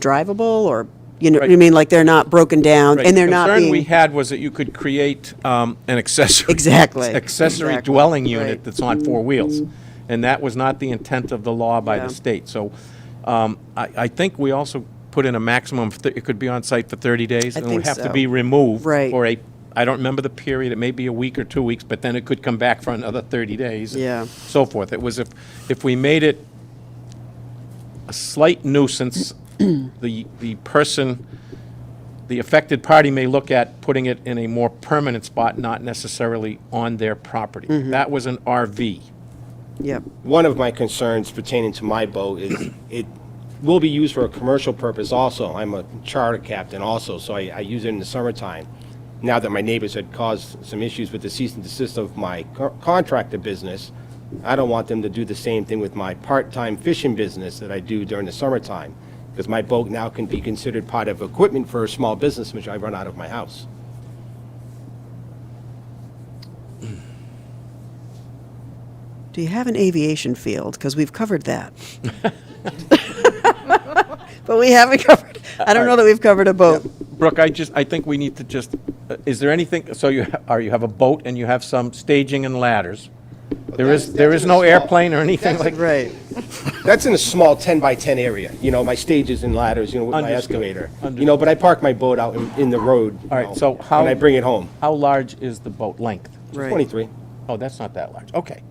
[SPEAKER 2] drivable, or, what I
[SPEAKER 1] Right.
[SPEAKER 2] mean, like they're not broken down
[SPEAKER 1] Right,
[SPEAKER 2] and they're
[SPEAKER 1] the
[SPEAKER 2] not
[SPEAKER 1] concern we
[SPEAKER 2] being.
[SPEAKER 1] had was that you could create an accessory.
[SPEAKER 2] Exactly,
[SPEAKER 1] Accessory
[SPEAKER 2] exactly,
[SPEAKER 1] dwelling unit
[SPEAKER 2] right.
[SPEAKER 1] that's on four wheels. And that was not the intent of the law by
[SPEAKER 2] Yeah.
[SPEAKER 1] the state. So I think we also put in a maximum, it could be on site for 30 days.
[SPEAKER 2] I
[SPEAKER 1] And it would
[SPEAKER 2] think
[SPEAKER 1] have to
[SPEAKER 2] so.
[SPEAKER 1] be removed.
[SPEAKER 2] Right.
[SPEAKER 1] For I don't remember the period, it may be a week or 2 weeks, but then it could come back for another 30 days. and
[SPEAKER 2] Yeah.
[SPEAKER 1] So forth. It was if we made it a slight nuisance, the person, the affected party may look at putting it in a more permanent spot, not necessarily on their property. That was an RV.
[SPEAKER 2] Yep,
[SPEAKER 7] One of my concerns pertaining to my boat is it will be used for a commercial purpose also. I'm a charter captain also, so I use it in the summertime. Now that my neighbors had caused some issues with the cease and desist of my contractor business, I don't want them to do the same thing with my part-time fishing business that I do during the summertime, because my boat now can be considered part of equipment for a small business which I run out of my house.
[SPEAKER 2] do you have an aviation field? Because we've covered that. But we haven't covered, I don't know that we've covered a boat.
[SPEAKER 1] Brooke, I think we need to just, is there anything, so you have a boat and you have some staging and ladders. There is
[SPEAKER 7] that's
[SPEAKER 1] no
[SPEAKER 7] in a small-
[SPEAKER 1] airplane or anything like?
[SPEAKER 2] Right.
[SPEAKER 7] That's in a small 10 by 10 area, my stages and ladders, with my
[SPEAKER 1] Understood.
[SPEAKER 7] excavator.
[SPEAKER 1] Understood.
[SPEAKER 7] But I park my boat out in the road.
[SPEAKER 1] All right, so how?
[SPEAKER 7] And I bring it home.
[SPEAKER 1] How large is the boat length?
[SPEAKER 2] Right.
[SPEAKER 7] 23.
[SPEAKER 1] Oh, that's not that large. Okay.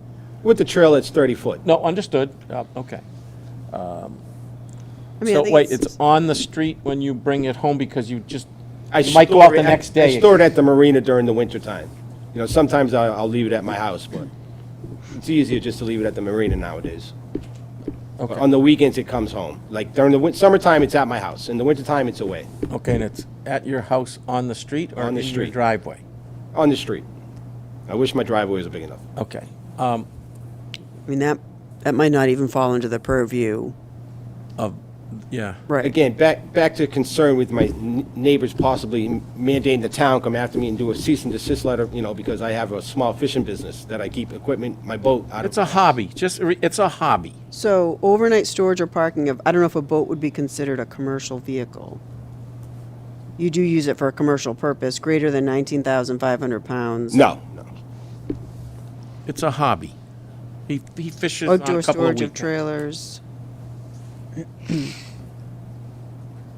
[SPEAKER 7] With the trailer, it's 30 foot.
[SPEAKER 1] No, understood. Okay.
[SPEAKER 2] I mean, I
[SPEAKER 1] So
[SPEAKER 2] think
[SPEAKER 1] wait, it's on the street when you bring it home because you just,
[SPEAKER 7] I
[SPEAKER 1] you might go
[SPEAKER 7] store
[SPEAKER 1] out the
[SPEAKER 7] it at-
[SPEAKER 1] next day.
[SPEAKER 7] I store it at the marina during the wintertime. Sometimes I'll leave it at my house, but it's easier just to leave it at the marina nowadays.
[SPEAKER 1] Okay.
[SPEAKER 7] On the weekends, it comes home. Like during the summertime, it's at my house. In the wintertime, it's away,
[SPEAKER 1] Okay, and it's at your house on the street or
[SPEAKER 7] On the
[SPEAKER 1] in your
[SPEAKER 7] street.
[SPEAKER 1] driveway?
[SPEAKER 7] on the street. I wish my driveway was big enough.
[SPEAKER 1] Okay.
[SPEAKER 2] I mean, that might not even fall into the purview.
[SPEAKER 1] Yeah.
[SPEAKER 2] Right.
[SPEAKER 7] Again, back to concern with my neighbors possibly mandating the town come after me and do a cease and desist letter, because I have a small fishing business that I keep equipment, my boat out of.
[SPEAKER 1] It's a hobby, it's a hobby.
[SPEAKER 2] So overnight storage or parking of, I don't know if a boat would be considered a commercial vehicle. You do use it for a commercial purpose, greater than 19,500 pounds.
[SPEAKER 7] No.
[SPEAKER 1] It's a hobby. He fishes on a
[SPEAKER 2] Outdoor
[SPEAKER 1] couple of
[SPEAKER 2] storage of
[SPEAKER 1] weekends.
[SPEAKER 2] trailers.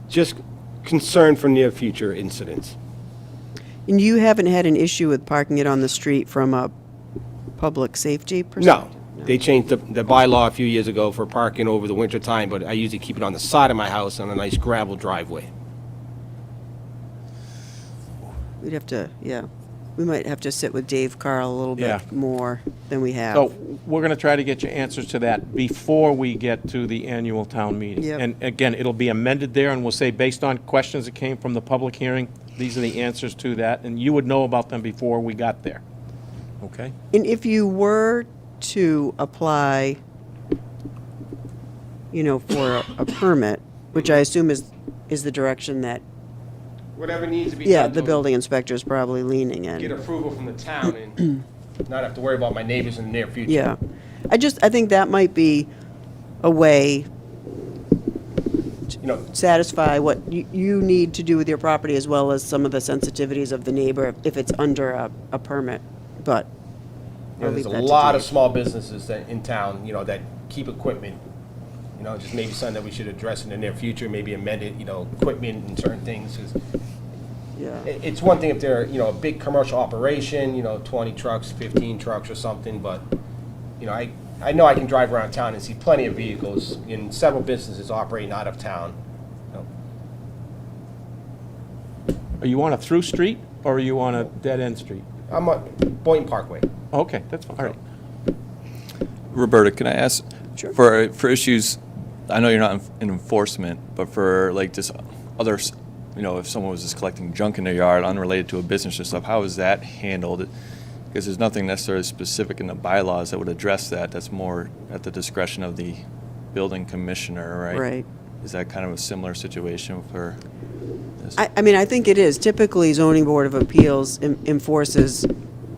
[SPEAKER 7] Just concern for near future incidents.
[SPEAKER 2] And you haven't had an issue with parking it on the street from a public safety perspective?
[SPEAKER 7] No. They changed the bylaw a few years ago for parking over the winter time, but I usually keep it on the side of my house on a nice gravel driveway.
[SPEAKER 2] We'd have to, yeah. We might have to sit with Dave Carl a little
[SPEAKER 1] Yeah.
[SPEAKER 2] bit more than we have.
[SPEAKER 1] So we're going to try to get you answers to that before we get to the annual town meeting.
[SPEAKER 2] Yep.
[SPEAKER 1] And again, it'll be amended there, and we'll say, based on questions that came from the public hearing, these are the answers to that, and you would know about them before we got there. Okay?
[SPEAKER 2] And if you were to apply, for a permit, which I assume is the direction that,
[SPEAKER 7] Whatever needs to be
[SPEAKER 2] yeah,
[SPEAKER 7] done
[SPEAKER 2] the
[SPEAKER 7] to
[SPEAKER 2] building inspector is probably leaning
[SPEAKER 7] get
[SPEAKER 2] in.
[SPEAKER 7] approval from the town and not have to worry about my neighbors in the near future.
[SPEAKER 2] Yeah. I think that might be a way to satisfy what you need to do with your property, as well as some of the sensitivities of the neighbor if it's under a permit, but I'll
[SPEAKER 7] There's
[SPEAKER 2] leave
[SPEAKER 7] a
[SPEAKER 2] that to
[SPEAKER 7] lot of
[SPEAKER 2] Dave.
[SPEAKER 7] small businesses in town, that keep equipment. You know, just maybe something that we should address in the near future, maybe amend it, you know, equipment and certain things. 'Cause
[SPEAKER 2] Yeah.
[SPEAKER 7] it's one thing if they're, you know, a big commercial operation, you know, 20 trucks, 15 trucks or something, but, you know, I know I can drive around town and see plenty of vehicles in several businesses operating out of town. You know.
[SPEAKER 1] Are you on a through street or are you on a dead-end street?
[SPEAKER 7] I'm on Boynton Parkway.
[SPEAKER 1] Okay, that's fine, all right.
[SPEAKER 3] Roberta, can I ask,
[SPEAKER 2] Sure.
[SPEAKER 3] for issues, I know you're not in enforcement, but for like just others, you know, if someone was just collecting junk in their yard unrelated to a business or stuff, how is that handled? Because there's nothing necessarily specific in the bylaws that would address that. That's more at the discretion of the building commissioner, right?
[SPEAKER 2] Right.
[SPEAKER 3] Is that kind of a similar situation for this?
[SPEAKER 2] I mean, I think it is. Typically, zoning board of appeals enforces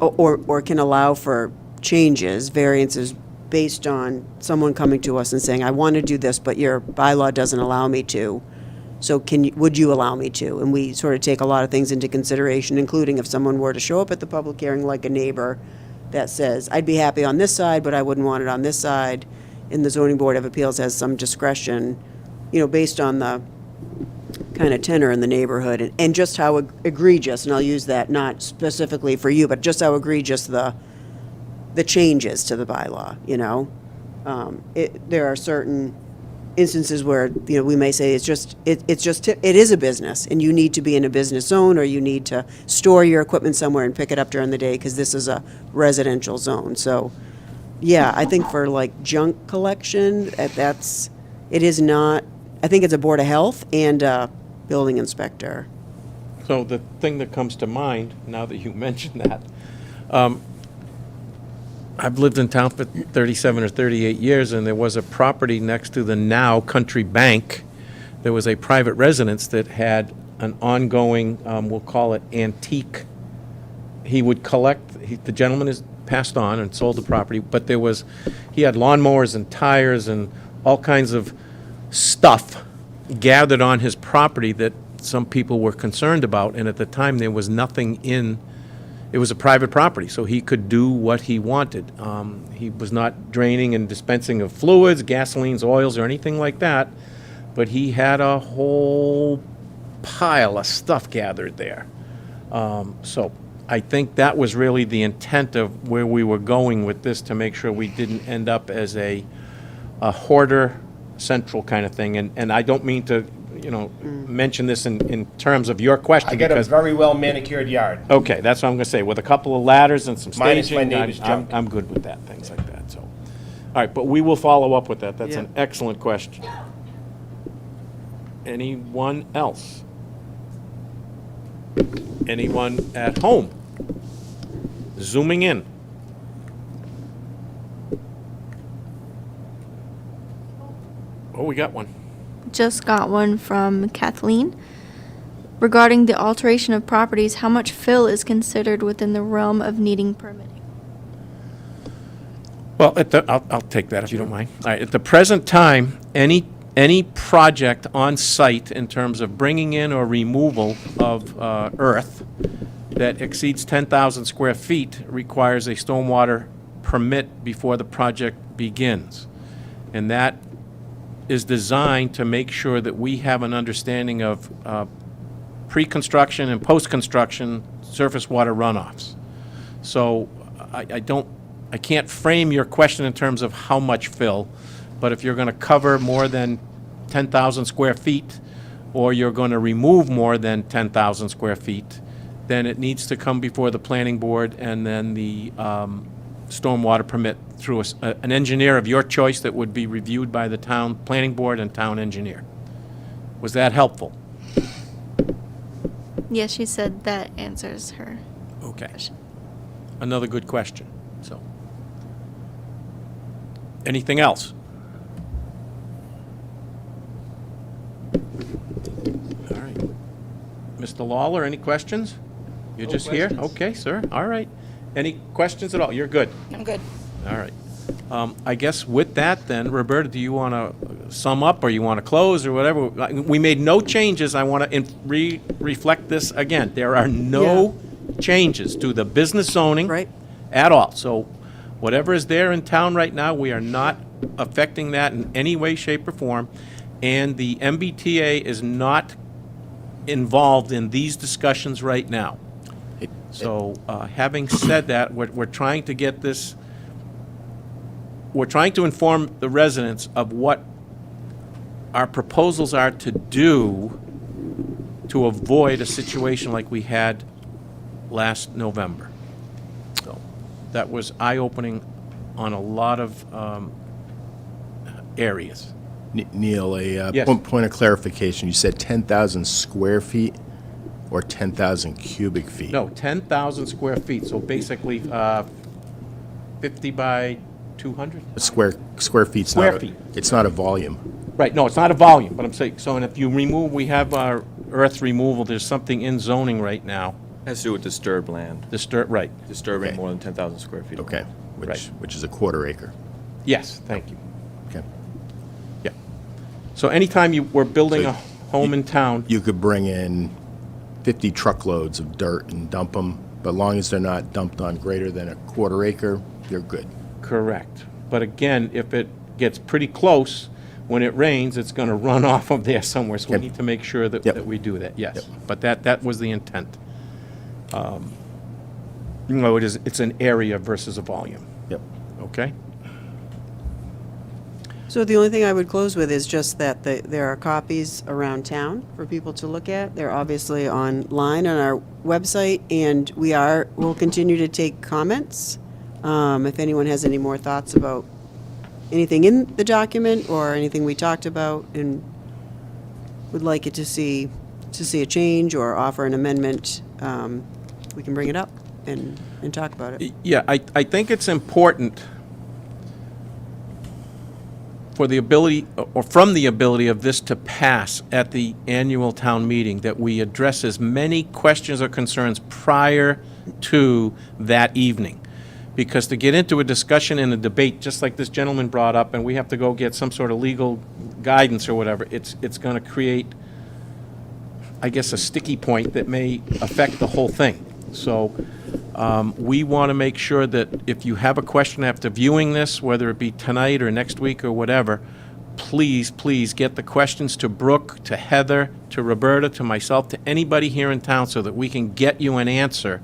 [SPEAKER 2] or can allow for changes, variances, based on someone coming to us and saying, I want to do this, but your bylaw doesn't allow me to. So would you allow me to? And we sort of take a lot of things into consideration, including if someone were to show up at the public hearing like a neighbor that says, I'd be happy on this side, but I wouldn't want it on this side. And the zoning board of appeals has some discretion, you know, based on the kind of tenor in the neighborhood and just how egregious, and I'll use that not specifically for you, but just how egregious the changes to the bylaw, you know? There are certain instances where, you know, we may say it is a business, and you need to be in a business zone, or you need to store your equipment somewhere and pick it up during the day, because this is a residential zone. So, yeah, I think for like junk collection, it is not, I think it's a Board of Health and a building inspector.
[SPEAKER 1] So the thing that comes to mind, now that you mentioned that, I've lived in town for 37 or 38 years, and there was a property next to the now Country Bank. There was a private residence that had an ongoing, we'll call it antique. He would collect, the gentleman has passed on and sold the property, but he had lawnmowers and tires and all kinds of stuff gathered on his property that some people were concerned about, and at the time there was nothing it was a private property, so he could do what he wanted. He was not draining and dispensing of fluids, gasolines, oils, or anything like that, but he had a whole pile of stuff gathered there. So I think that was really the intent of where we were going with this, to make sure we didn't end up as a hoarder central kind of thing. And I don't mean to, you know, mention this in terms of your question.
[SPEAKER 7] I got a
[SPEAKER 1] because-
[SPEAKER 7] very well manicured yard.
[SPEAKER 1] Okay, that's what I'm gonna say, with a couple of ladders and some
[SPEAKER 7] Minus my
[SPEAKER 1] staging,
[SPEAKER 7] neighbor's junk.
[SPEAKER 1] I'm good with that, things like that, so. All right, but we will follow up with that, that's an
[SPEAKER 2] Yeah.
[SPEAKER 1] excellent question. Anyone else? Anyone at home? Zooming in? Oh, we got one.
[SPEAKER 6] Just got one from Kathleen. Regarding the alteration of properties, how much fill is considered within the realm of needing permitting?
[SPEAKER 1] Well, I'll take that if you don't mind. All right, at the present time, any project on site in terms of bringing in or removal of earth that exceeds 10,000 square feet requires a stormwater permit before the project begins. And that is designed to make sure that we have an understanding of pre-construction and post-construction surface water runoffs. So I can't frame your question in terms of how much fill, but if you're going to cover more than 10,000 square feet, or you're going to remove more than 10,000 square feet, then it needs to come before the planning board and then the stormwater permit through an engineer of your choice that would be reviewed by the town planning board and town engineer. Was that helpful?
[SPEAKER 6] Yes, she said that answers her
[SPEAKER 1] Okay.
[SPEAKER 6] question.
[SPEAKER 1] Another good question, so. Anything else? All right. Mr. Lawler, any questions? You're
[SPEAKER 7] No
[SPEAKER 1] just here?
[SPEAKER 7] questions.
[SPEAKER 1] Okay, sir, all right. Any questions at all? You're good?
[SPEAKER 8] I'm good.
[SPEAKER 1] All right. I guess with that then, Roberta, do you want to sum up, or you want to close, or whatever? We made no changes. I want to reflect this again. There are no changes to the business zoning.
[SPEAKER 2] Right.
[SPEAKER 1] At all. So whatever is there in town right now, we are not affecting that in any way, shape, or form, and the MBTA is not involved in these discussions right now. So, having said that, we're trying to get this, we're trying to inform the residents of what our proposals are to do to avoid a situation like we had last November. So, that was eye-opening on a lot of areas.
[SPEAKER 8] Neil,
[SPEAKER 1] Yes.
[SPEAKER 8] point of clarification. You said 10,000 square feet or 10,000 cubic feet?
[SPEAKER 1] No, 10,000 square feet, so basically 50 by 200?
[SPEAKER 8] Square feet's
[SPEAKER 1] Square
[SPEAKER 8] not,
[SPEAKER 1] feet.
[SPEAKER 8] it's not a volume.
[SPEAKER 1] Right, no, it's not a volume, but I'm saying, so, and if you remove, we have our earth removal, there's something in zoning right now,
[SPEAKER 3] Has to do with disturbed land,
[SPEAKER 1] right,
[SPEAKER 3] disturbing
[SPEAKER 8] Okay.
[SPEAKER 3] more than 10,000 square feet.
[SPEAKER 8] Okay,
[SPEAKER 1] Right.
[SPEAKER 8] which is a quarter acre.
[SPEAKER 1] yes, thank you,
[SPEAKER 8] Okay.
[SPEAKER 1] yeah. So anytime we're building
[SPEAKER 8] So
[SPEAKER 1] a home in town,
[SPEAKER 8] You could bring in 50 truckloads of dirt and dump them, but long as they're not dumped on greater than a quarter acre, you're good.
[SPEAKER 1] correct. But again, if it gets pretty close, when it rains, it's gonna run off of there somewhere, so we
[SPEAKER 8] Yep.
[SPEAKER 1] need to make sure that,
[SPEAKER 8] Yep.
[SPEAKER 1] that we do that, yes.
[SPEAKER 8] Yep.
[SPEAKER 1] But that was the intent. No, it's an area versus a volume,
[SPEAKER 8] Yep.
[SPEAKER 1] okay?
[SPEAKER 2] So the only thing I would close with is just that there are copies around town for people to look at. They're obviously online on our website, and we'll continue to take comments. If anyone has any more thoughts about anything in the document or anything we talked about and would like it to see a change or offer an amendment, we can bring it up and talk about it.
[SPEAKER 1] Yeah, I think it's important for the ability, or from the ability of this to pass at the annual town meeting, that we address as many questions or concerns prior to that evening. Because to get into a discussion and a debate, just like this gentleman brought up, and we have to go get some sort of legal guidance or whatever, it's going to create, I guess, a sticky point that may affect the whole thing. So we want to make sure that if you have a question after viewing this, whether it be tonight or next week or whatever, please, please get the questions to Brooke, to Heather, to Roberta, to myself, to anybody here in town so that we can get you an answer.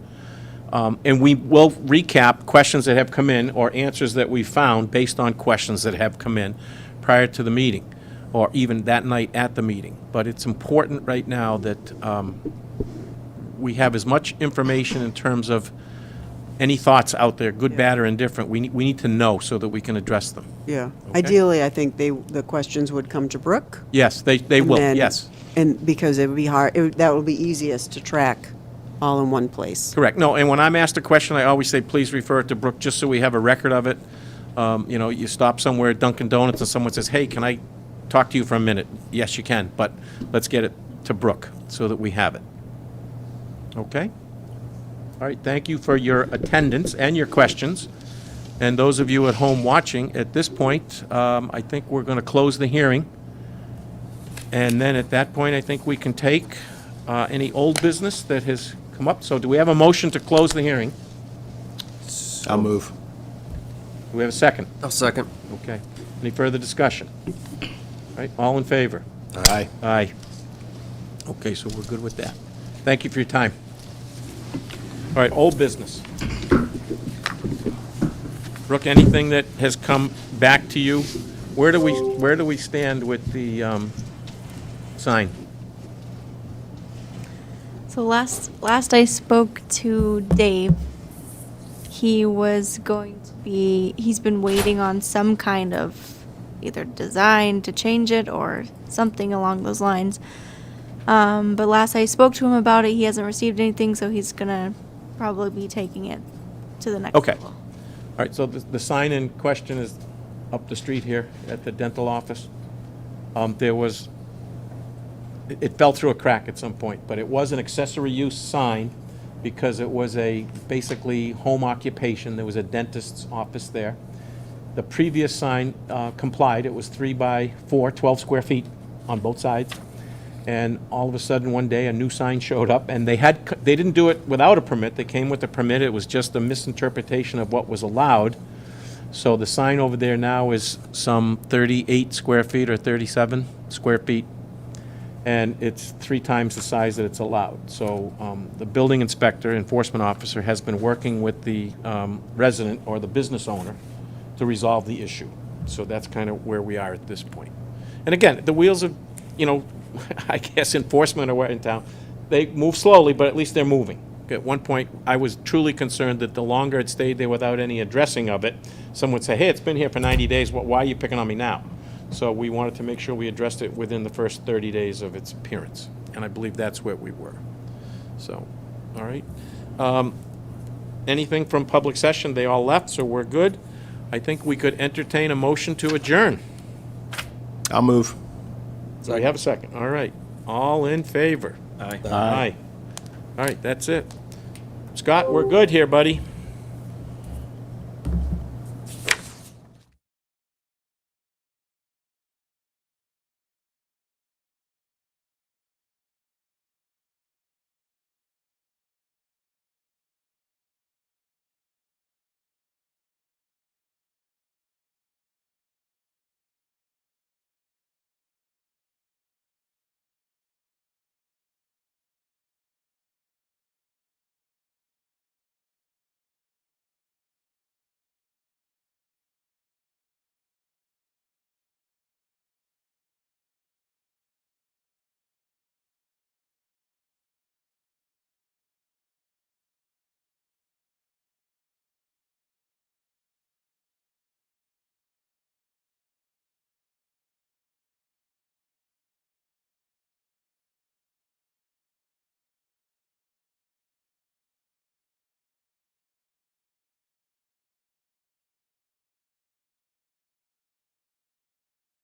[SPEAKER 1] And we will recap questions that have come in or answers that we found based on questions that have come in prior to the meeting or even that night at the meeting. But it's important right now that we have as much information in terms of any thoughts out there, good, bad, or indifferent. We need to know so that we can address them.
[SPEAKER 2] Yeah.
[SPEAKER 1] Okay.
[SPEAKER 2] Ideally, I think the questions would come to Brooke.
[SPEAKER 1] Yes, they
[SPEAKER 2] and
[SPEAKER 1] will,
[SPEAKER 2] then-
[SPEAKER 1] yes.
[SPEAKER 2] And because it would be hard, that would be easiest to track all in one place.
[SPEAKER 1] Correct. No, and when I'm asked a question, I always say, please refer it to Brooke, just so we have a record of it. You know, you stop somewhere at Dunkin' Donuts and someone says, hey, can I talk to you for a minute? Yes, you can, but let's get it to Brooke so that we have it. Okay? All right, thank you for your attendance and your questions. And those of you at home watching, at this point, I think we're going to close the hearing. And then at that point, I think we can take any old business that has come up. So do we have a motion to close the hearing?
[SPEAKER 8] I'll move.
[SPEAKER 1] Do we have a second?
[SPEAKER 9] I'll second.
[SPEAKER 1] Okay. Any further discussion? All right, all in favor?
[SPEAKER 8] Aye.
[SPEAKER 1] Aye. Okay, so we're good with that. Thank you for your time. All right, old business. Brooke, anything that has come back to you? Where do we stand with the sign?
[SPEAKER 6] So last I spoke to Dave, he's been waiting on some kind of either design to change it or something along those lines. But last I spoke to him about it, he hasn't received anything, so he's gonna probably be taking it to the next
[SPEAKER 1] Okay.
[SPEAKER 6] level.
[SPEAKER 1] All right, so the sign in question is up the street here at the dental office. It fell through a crack at some point, but it was an accessory use sign because it was basically home occupation. There was a dentist's office there. The previous sign complied. It was 3 by 4, 12 square feet on both sides. And all of a sudden, one day, a new sign showed up, and they didn't do it without a permit. They came with a permit. It was just a misinterpretation of what was allowed. So the sign over there now is some 38 square feet or 37 square feet, and it's 3 times the size that it's allowed. So the building inspector, enforcement officer, has been working with the resident or the business owner to resolve the issue. So that's kind of where we are at this point. And again, the wheels of, I guess enforcement or in town, they move slowly, but at least they're moving. At one point, I was truly concerned that the longer it stayed there without any addressing of it, someone would say, hey, it's been here for 90 days, why are you picking on me now? So we wanted to make sure we addressed it within the first 30 days of its appearance, and I believe that's where we were. So, all right. Anything from public session? They all left, so we're good. I think we could entertain a motion to adjourn.
[SPEAKER 8] I'll move.
[SPEAKER 1] Do we have a second? All right. All in favor?
[SPEAKER 3] Aye.
[SPEAKER 1] Aye. All right, that's it. Scott, we're good here, buddy.